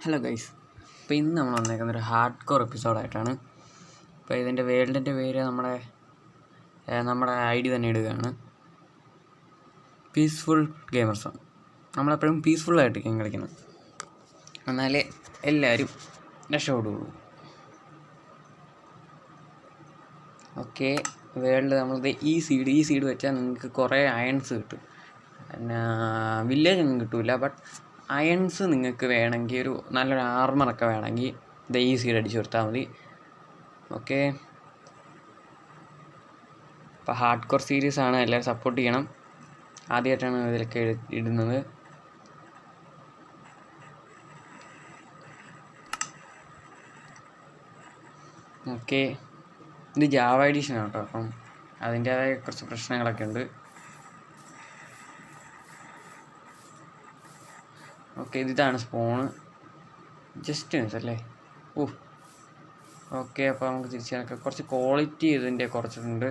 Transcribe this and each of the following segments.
Hello guys, അപ്പോൾ ഇന്ന് നമ്മൾ വന്നേക്കുന്ന ഒരു ഹാർഡ് കോർ എപ്പിസോഡായിട്ടാണ്. അപ്പോൾ ഇതിൻ്റെ വേൾഡിൻ്റെ പേര് നമ്മുടെ ID തന്നെ ഇടുകയാണ്, പീസ്ഫുൾ ഗെയിമേഴ്സാണ്. നമ്മളെപ്പോഴും പീസ്ഫുള്ളായിട്ട് ഗെയിം കളിക്കണം, എന്നാലേ എല്ലാവരും രക്ഷപ്പെടുകയുള്ളൂ. ഓക്കെ, വേൾഡ് നമ്മളത് ഈ സീഡ് വെച്ചാൽ നിങ്ങൾക്ക് കുറേ അയൺസ് കിട്ടും. പിന്നെ വില്ലേജ് ഒന്നും കിട്ടില്ല, ബട്ട് അയൺസ് നിങ്ങൾക്ക് വേണമെങ്കിൽ ഒരു നല്ലൊരു ആർമറൊക്കെ വേണമെങ്കിൽ ഇത് ഈ സീഡ് അടിച്ചു കൊടുത്താൽ മതി. ഓക്കെ, അപ്പോൾ ഹാർഡ് കോർ സീരീസാണ്, എല്ലാവരും സപ്പോർട്ട് ചെയ്യണം. ആദ്യമായിട്ടാണ് ഇതിലൊക്കെ ഇടുന്നത്. ഓക്കെ, ഇത് ജാവ എഡിഷനാണ് കേട്ടോ, അപ്പം അതിൻ്റേതായ കുറച്ച് പ്രശ്നങ്ങളൊക്കെ ഉണ്ട്. ഓക്കെ, ഇതാണ് സ്പോണ്, ജസ്റ്റ് മിസ് അല്ലേ. ഓക്കെ, അപ്പോൾ നമുക്ക് തിരിച്ച് നടക്കാം. കുറച്ച് ക്വാളിറ്റി ഇതിൻ്റെ കുറച്ചിട്ടുണ്ട്,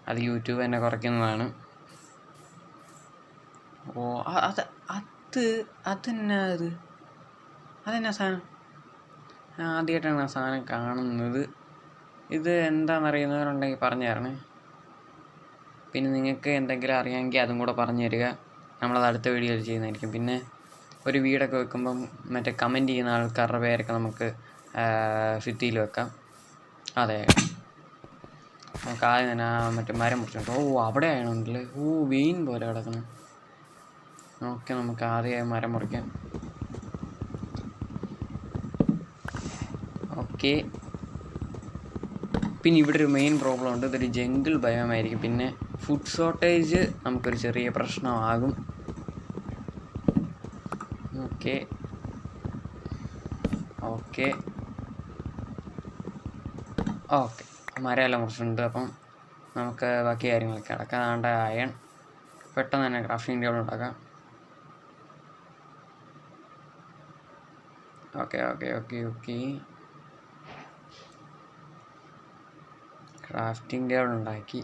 അത് യൂട്യൂബ് തന്നെ കുറയ്ക്കുന്നതാണ്. അതെന്നാ സാധനം? ആദ്യമായിട്ടാണ് ആ സാധനം കാണുന്നത്. ഇത് എന്താണെന്നറിയുന്നവരുണ്ടെങ്കിൽ പറഞ്ഞു തരണേ. പിന്നെ നിങ്ങൾക്ക് എന്തെങ്കിലും അറിയാമെങ്കിൽ അതും കൂടെ പറഞ്ഞു തരിക, നമ്മളത് അടുത്ത വീഡിയോയിൽ ചെയ്യുന്നതായിരിക്കും. പിന്നെ ഒരു വീടൊക്കെ വെക്കുമ്പം മറ്റേ കമൻറ്റ് ചെയ്യുന്ന ആൾക്കാരുടെ പേരൊക്കെ നമുക്ക് ഭിത്തിയിൽ വെക്കാം. അതെ, നമുക്ക് ആദ്യം തന്നെ മറ്റേ മരം മുറിച്ചിട്ടുണ്ട്. അവിടെ ആയതുകൊണ്ടല്ലേ, വെയിൻ പോലെ കിടക്കണം. ഓക്കെ, നമുക്ക് ആദ്യമായി മരം മുറിക്കാം. ഓക്കെ, പിന്നെ ഇവിടെ ഒരു മെയിൻ പ്രോബ്ലം ഉണ്ട്, ഇതൊരു ജംഗിൾ ബയോമായിരിക്കും. പിന്നെ ഫുഡ് ഷോർട്ടേജ് നമുക്കൊരു ചെറിയ പ്രശ്നമാകും. ഓക്കെ ഓക്കെ ഓക്കെ മരമെല്ലാം മുറിച്ചിട്ടുണ്ട്. അപ്പം നമുക്ക് ബാക്കി കാര്യങ്ങളൊക്കെ അടക്കാം. വേണ്ട അയൺ പെട്ടെന്ന് തന്നെ ക്രാഫ്റ്റിംഗ് ടേബിൾ ഉണ്ടാക്കാം. Okay okay okay okay crafting table ഉണ്ടാക്കി.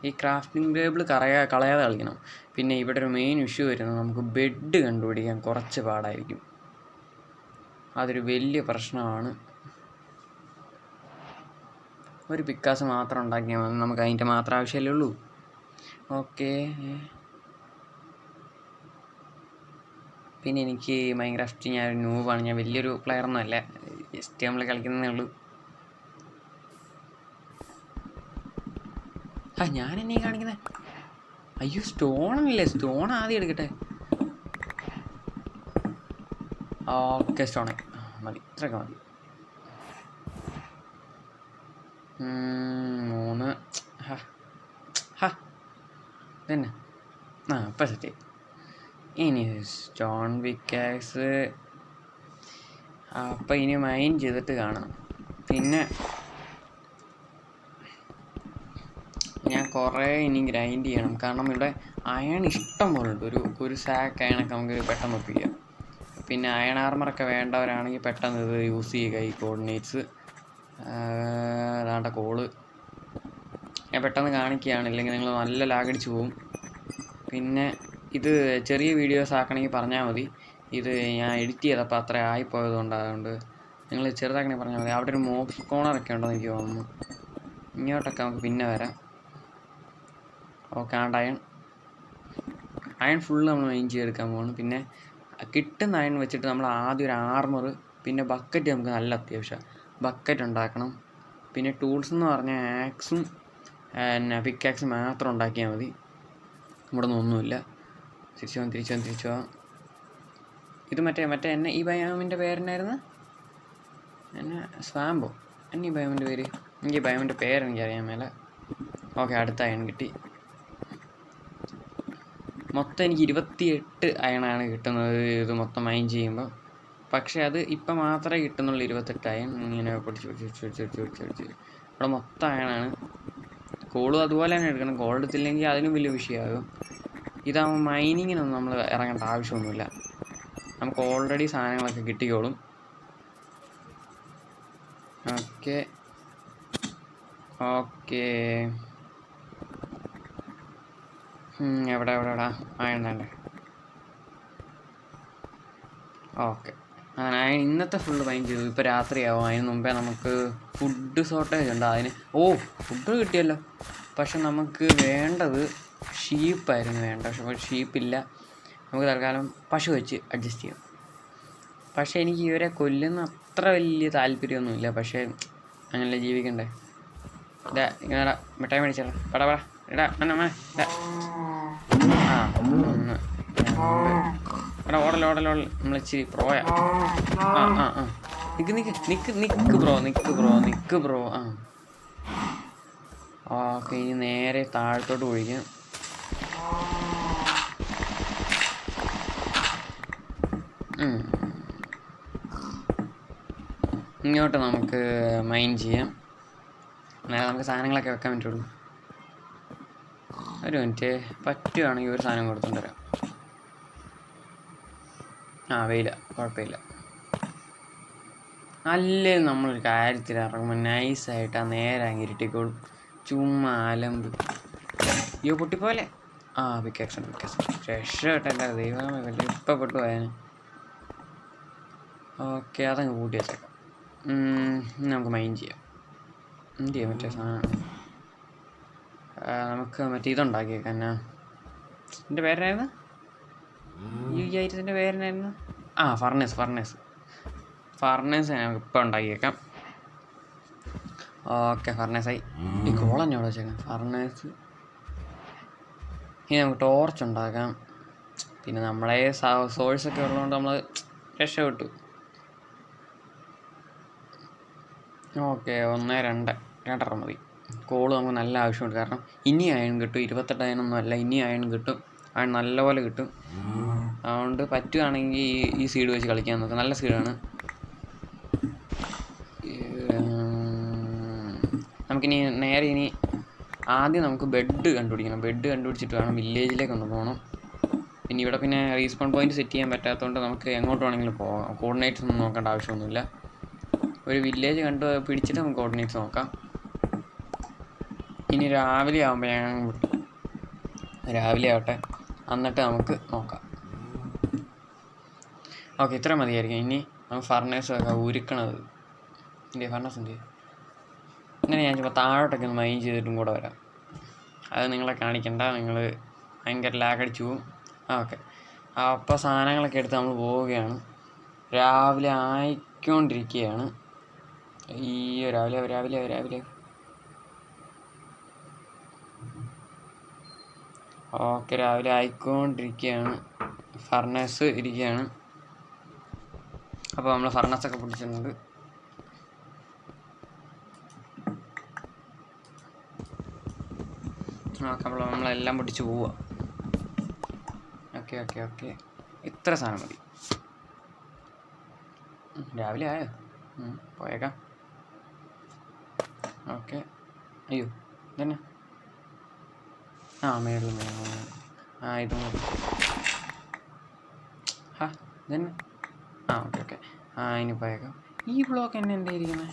ഈ ക്രാഫ്റ്റിംഗ് ടേബിൾ കളയാതെ കളിക്കണം. പിന്നെ ഇവിടെ ഒരു മെയിൻ ഇഷ്യൂ വരുന്നത്, നമുക്ക് ബെഡ് കണ്ടുപിടിക്കാൻ കുറച്ച് പാടായിരിക്കും. അതൊരു വലിയ പ്രശ്നമാണ്. ഒരു പിക്കാസ് മാത്രം ഉണ്ടാക്കിയാൽ മതി, നമുക്ക് അതിൻ്റെ മാത്രം ആവശ്യമല്ലേ ഉള്ളൂ. ഓക്കെ, പിന്നെ എനിക്ക് മൈൻക്രാഫ്റ്റ് ഞാൻ ന്യൂബാണ്, ഞാൻ വലിയൊരു പ്ലെയറൊന്നും അല്ല, ജസ്റ്റ് നമ്മൾ കളിക്കുന്നതേ ഉള്ളൂ. ഞാനെന്നെ കാണിക്കുന്നത്. അയ്യോ, സ്റ്റോണല്ലേ, സ്റ്റോൺ ആദ്യം എടുക്കട്ടെ. ഓക്കെ, സ്റ്റോണേ മതി, ഇത്രയൊക്കെ മതി. 3 തന്നെ ഇപ്പം സെറ്റ്. ഇനി സ്റ്റോൺ പിക്കാക്സ് അപ്പം ഇനി മൈൻ ചെയ്തിട്ട് കാണാം. പിന്നെ ഞാൻ കുറേ ഇനി ഗ്രൈൻഡ് ചെയ്യണം, കാരണം ഇവിടെ അയൺ ഇഷ്ടം പോലെ ഉണ്ട്. ഒരു സാക്ക് അയണൊക്കെ നമുക്ക് പെട്ടെന്ന് ഒപ്പിക്കാം. പിന്നെ അയൺ ആർമറൊക്കെ വേണ്ടവരാണെങ്കിൽ പെട്ടെന്ന് ഇത് യൂസ് ചെയ്യുക. ഈ കോർഡിനേറ്റ്സ് അതാണ്ട കോള് ഞാൻ പെട്ടെന്ന് കാണിക്കുകയാണ്, ഇല്ലെങ്കിൽ നിങ്ങൾ നല്ല ലാഗടിച്ച് പോവും. പിന്നെ ഇത് ചെറിയ വീഡിയോസ് ആക്കണമെങ്കിൽ പറഞ്ഞാൽ മതി. ഇത് ഞാൻ എഡിറ്റ് ചെയ്തപ്പോൾ അത്ര ആയിപ്പോയതുകൊണ്ട്, അതുകൊണ്ട് നിങ്ങൾ ചെറുതാക്കണേ പറഞ്ഞാൽ മതി. അവിടെ ഒരു മോബ്സ് കോണറൊക്കെ ഉണ്ടെന്ന് എനിക്ക് തോന്നുന്നു. ഇങ്ങോട്ടൊക്കെ നമുക്ക് പിന്നെ വരാം. ഓക്കെ, അയൺ ഫുള്ള് നമ്മൾ മൈൻ ചെയ്തെടുക്കാൻ പോകണം. പിന്നെ കിട്ടുന്ന അയൺ വെച്ചിട്ട് നമ്മൾ ആദ്യം ഒരു ആർമർ, പിന്നെ ബക്കറ്റ് നമുക്ക് നല്ല അത്യാവശ്യമാണ്, ബക്കറ്റ് ഉണ്ടാക്കണം. പിന്നെ ടൂൾസ് എന്ന് പറഞ്ഞാൽ ആക്സും പിന്നെ പിക്കാക്സും മാത്രം ഉണ്ടാക്കിയാൽ മതി. ഇവിടെ നിന്ന് ഒന്നുമില്ല. തിരിച്ചു പോവാം. ഇത് മറ്റേ എന്നെ ഈ ബയോമിൻ്റെ പേരെന്നായിരുന്നു? എന്നെ സ്വാമ്പോ എന്നെ ഈ ബയോമിൻ്റെ പേര്, എനിക്ക് ഈ ബയോമിൻ്റെ പേരെനിക്കറിയാൻ മേലെ. ഓക്കെ, അടുത്ത അയൺ കിട്ടി. മൊത്തം എനിക്ക് 28 അയണാണ് കിട്ടുന്നത് ഇത് മൊത്തം മൈൻ ചെയ്യുമ്പോൾ. പക്ഷേ അത് ഇപ്പം മാത്രമേ കിട്ടുന്നുള്ളൂ 28 അയൺ. ഇങ്ങനെ പിടിച്ച് ഇവിടെ മൊത്തം അയണാണ്. കോളും അതുപോലെ തന്നെ എടുക്കണം, കോൾ എടുത്തില്ലെങ്കിൽ അതിനും വലിയ വിഷയമാകും. ഇതാകുമ്പോൾ മൈനിങ്ങിനൊന്നും നമ്മൾ ഇറങ്ങേണ്ട ആവശ്യമൊന്നുമില്ല, നമുക്ക് ഓൾറെഡി സാധനങ്ങളൊക്കെ കിട്ടിക്കോളും. ഓക്കെ ഓക്കെ എവിടാ അയൺ വേണ്ടേ? ഓക്കെ, അങ്ങനെ ഇന്നത്തെ ഫുള്ള് മൈൻഡ് ചെയ്തു. ഇപ്പോൾ രാത്രിയാവും. അതിന് മുമ്പേ നമുക്ക് ഫുഡ് ഷോർട്ടേജ് ഉണ്ട്. ഫുഡ് കിട്ടിയല്ലോ. പക്ഷെ നമുക്ക് വേണ്ടത് ഷീപ്പായിരുന്നു പക്ഷെ ഷീപ്പില്ല. നമുക്ക് തൽക്കാലം പശു വെച്ച് അഡ്ജസ്റ്റ് ചെയ്യാം. പക്ഷേ എനിക്ക് ഇവരെ കൊല്ലുന്ന അത്ര വലിയ താല്പര്യമൊന്നുമില്ല. പക്ഷേ അങ്ങനെയല്ലേ ജീവിക്കണ്ടേ. ഇങ്ങനെ മിഠായി മേടിച്ചാലോ. പടാ ഇടാ അമ്മ ഒന്ന് എടാ ഓടൽ നമ്മൾ ഇച്ചിരി പ്രോയാ. നിക്ക് ബ്രോ. ഓക്കെ, ഇനി നേരെ താഴത്തോട്ട് ഒഴിക്കാം. ഇങ്ങോട്ട് നമുക്ക് മൈൻ ചെയ്യാം. അന്നേരം നമുക്ക് സാധനങ്ങളൊക്കെ വെക്കാൻ പറ്റുള്ളൂ. ഒരു മിനിറ്റ്, പറ്റുകയാണെങ്കിൽ ഒരു സാധനം കൊടുത്തോണ്ട് വരാം. വെയില, കുഴപ്പമില്ല. അല്ലേ നമ്മളൊരു കാര്യത്തിൽ ഇറങ്ങുമ്പോൾ നൈസായിട്ട് നേരെ അങ്ങ് ഇരുട്ടിക്കോളും. ചുമ്മാ അലമ്പ്. അയ്യോ പൊട്ടിപ്പോലെ. പിക്കാക്സ് രക്ഷപ്പെട്ട എൻ്റെ ദൈവമേ, വലിയ ഇപ്പം പെട്ടു പോയാൽ. ഓക്കെ, അതങ്ങ് കൂട്ടി വെച്ചേക്കാം. നമുക്ക് മൈൻഡ് ചെയ്യാം. എന്ത് ചെയ്യാൻ പറ്റിയ സാധനം? നമുക്ക് മറ്റേ ഇതുണ്ടാക്കിയേക്കാം. എന്നാ എൻ്റെ പേരെന്നായിരുന്നു? ഈ ഐറ്റത്തിൻ്റെ പേരെന്നായിരുന്നു? ഫർണേസ് നമുക്ക് ഇപ്പം ഉണ്ടാക്കിയേക്കാം. ഓക്കെ, ഫർണേസായി. ഈ കോളന്നെ അവിടെ വെച്ചേക്കാം. ഫർണേസ്. ഇനി നമുക്ക് ടോർച്ച് ഉണ്ടാക്കാം. പിന്നെ നമ്മളെ സോഴ്സൊക്കെ ഉള്ളതുകൊണ്ട് നമ്മൾ രക്ഷപ്പെട്ടു. ഓക്കെ, 1 2 മതി. കോള് നമുക്ക് നല്ല ആവശ്യമുണ്ട്. കാരണം ഇനി അയൺ കിട്ടും. 28 അയണൊന്നും അല്ല, ഇനി അയൺ കിട്ടും. അയൺ നല്ലപോലെ കിട്ടും. അതുകൊണ്ട് പറ്റുകയാണെങ്കിൽ ഈ സീഡ് വെച്ച് കളിക്കാൻ നോക്കാം. നല്ല സീഡാണ്. നമുക്കിനി ആദ്യം നമുക്ക് ബെഡ് കണ്ടുപിടിക്കണം. ബെഡ് കണ്ടുപിടിച്ചിട്ട് വേണം വില്ലേജിലേക്ക് ഒന്ന് പോകണം. പിന്നെ റീസ്പോൺ പോയിന്റ് സെറ്റ് ചെയ്യാൻ പറ്റാത്തതുകൊണ്ട് നമുക്ക് എങ്ങോട്ട് വേണമെങ്കിലും പോകാം. കോർഡിനേറ്റ്സ് ഒന്നും നോക്കേണ്ട ആവശ്യമൊന്നുമില്ല. ഒരു വില്ലേജ് പിടിച്ചിട്ട് നമുക്ക് കോർഡിനേറ്റ്സ് നോക്കാം. ഇനി രാവിലെ ആവട്ടെ, എന്നിട്ട് നമുക്ക് നോക്കാം. ഓക്കെ, ഇത്ര മതിയായിരിക്കും. ഇനി നമുക്ക് ഫർണേഴ്സ് ഉരുക്കണത്. ഫർണസ് എന്ത് ചെയ്യും? ഇങ്ങനെ ഞാൻ ചുമ്മാ താഴോട്ടൊക്കെ ഒന്ന് മൈൻ ചെയ്തിട്ടും കൂടെ വരാം. അത് നിങ്ങളെ കാണിക്കണ്ട, നിങ്ങൾ ഭയങ്കര ലാഗടിച്ചു പോവും. ഓക്കെ, അപ്പോൾ സാധനങ്ങളൊക്കെ എടുത്ത് നമ്മൾ പോവുകയാണ്. രാവിലെ ആയിക്കൊണ്ടിരിക്കുകയാണ്. രാവിലെ ഓക്കെ, രാവിലെ ആയിക്കൊണ്ടിരിക്കുകയാണ്. ഫർണസ് ഇരിക്കുകയാണ്. അപ്പോൾ നമ്മൾ ഫർണസൊക്കെ പിടിച്ചിട്ടുണ്ട്. അപ്പോൾ നമ്മളെല്ലാം പൊട്ടിച്ച് പോവുക. ഓക്കെ, ഇത്ര സാധനം മതി. രാവിലെ ആയോ? പോയേക്കാം. ഓക്കെ, അയ്യോ ഇതന്നെ. മേളിൽ ഇതും മതി. ഇതന്നെ. ഓക്കെ. ഇനി പോയേക്കാം. ഈ ബ്ലോക്ക് എന്നെ എന്താ ഇരിക്കുന്നത്?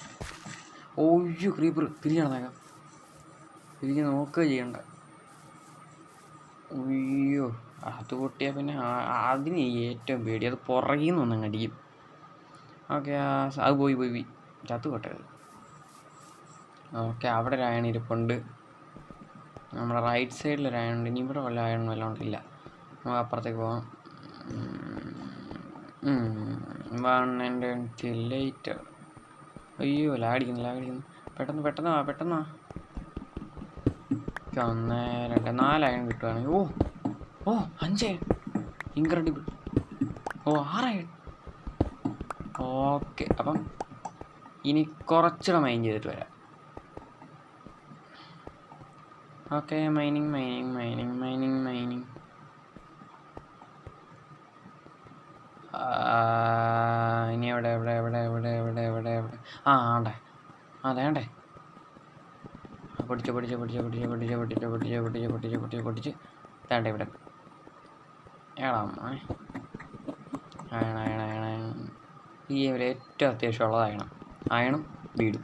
ഓയ്യോ, ക്രീപ്പർ തിരിഞ്ഞടന്നേക്കാം. തിരിഞ്ഞ് നോക്കുക ചെയ്യണ്ട. അയ്യോ, അത് പൊട്ടിയാൽ പിന്നെ അതിന് ഏറ്റവും പേടി അത് പുറകിൽ നിന്ന് ഒന്നങ്ങ് അടിക്കും. ഓക്കെ, അത് പോയി ചത്തു പൊട്ടരുത്. ഓക്കെ, അവിടെ ഒരു അയൺ ഇരിപ്പുണ്ട്. നമ്മുടെ റൈറ്റ് സൈഡിൽ ഒരു അയൺ ഉണ്ട്. ഇനി ഇവിടെ വല്ല അയൺ വല്ലതും ഇല്ല. നമുക്ക് അപ്പുറത്തേക്ക് പോകാം. 1 ലേറ്റർ. അയ്യോ, ലാഗടിക്കുന്നു. പെട്ടെന്ന് വാ. 1 2 4 അയൺ കിട്ടുവാണെങ്കിൽ 5 അയൺ. ഇൻക്രെഡിബിൾ. 6 അയൺ. ഓക്കെ, അപ്പം ഇനി കുറച്ചുകൂടെ മൈൻ ചെയ്തിട്ട് വരാം. Okay, mining. ഇനി എവിടെ? അതേണ്ടേ. പൊടിച്ച് തേണ്ട ഇവിടെ. അയൺ ഈ ഏറ്റവും അത്യാവശ്യമുള്ളത് അയണും വീടും.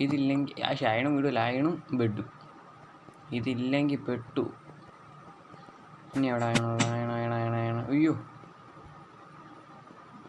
ഇതില്ലെങ്കിൽ അയണും വീടും അയണും ബെഡും. ഇതില്ലെങ്കിൽ പെട്ടു. ഇനി എവിടെ അയണ? അയ്യോ,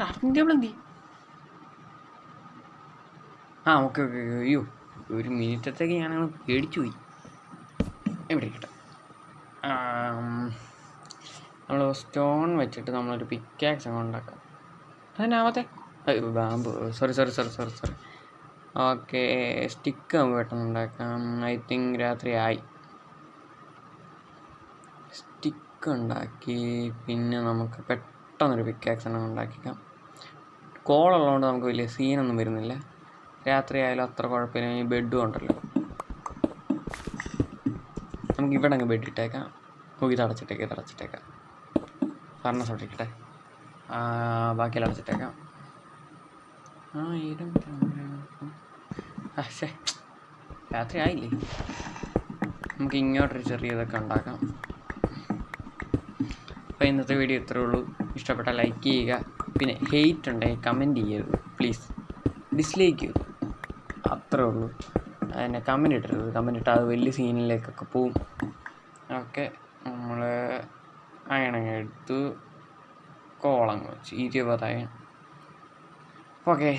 ക്രാഫ്റ്റിംഗ് ടേബിൾ എന്തി? ആ ഓക്കെ ഓക്കെ. അയ്യോ, ഒരു മിനിറ്റത്തേക്ക് ഞാനങ്ങ് പേടിച്ചു പോയി. എവിടെ കിട്ടാം. നമ്മൾ സ്റ്റോൺ വെച്ചിട്ട് നമ്മളൊരു പിക്കാക്സ് അങ്ങ് ഉണ്ടാക്കാം. അതിനാവത്തെ ബാമ്പ്, സോറി. ഓക്കെ, സ്റ്റിക്ക് നമുക്ക് പെട്ടെന്ന് ഉണ്ടാക്കാം. ഐ തിങ്ക് രാത്രി ആയി. സ്റ്റിക്ക് ഉണ്ടാക്കി പിന്നെ നമുക്ക് പെട്ടെന്നൊരു പിക്കാക്സ് എണ്ണം ഉണ്ടാക്കിക്കാം. കോളുള്ളതുകൊണ്ട് നമുക്ക് വലിയ സീനൊന്നും വരുന്നില്ല. രാത്രി ആയാലും അത്ര കുഴപ്പമില്ല. ഈ ബെഡും ഉണ്ടല്ലോ, നമുക്ക് ഇവിടെ അങ്ങ് ബെഡ് ഇട്ടേക്കാം. ഇതടച്ചിട്ടേക്കാം. ഫർണസ് ഒട്ടിക്കട്ടെ. ബാക്കിയെല്ലാം അടച്ചിട്ടേക്കാം. രാത്രി ആയില്ലേ, നമുക്ക് ഇങ്ങോട്ടൊരു ചെറിയ ഇതൊക്കെ ഉണ്ടാക്കാം. അപ്പോൾ ഇന്നത്തെ വീഡിയോ ഇത്രയേ ഉള്ളൂ. ഇഷ്ടപ്പെട്ടാൽ ലൈക്ക് ചെയ്യുക. പിന്നെ ഹെയ്റ്റ് ഉണ്ടെങ്കിൽ കമൻറ്റ് ചെയ്യരുത് പ്ലീസ്. ഡിസ്ലൈക്ക് ചെയ്തു, അത്രേ ഉള്ളൂ. അതിനെ കമൻറ്റ് ഇട്ടരുത്. കമൻറ്റ് ഇട്ടാൽ അത് വലിയ സീനിലേക്കൊക്കെ പോവും. ഓക്കെ, നമ്മൾ അയണങ്ങ് എടുത്തു, കോളങ്ങ് വെച്ച് 20 അയൺ. ഓക്കെ.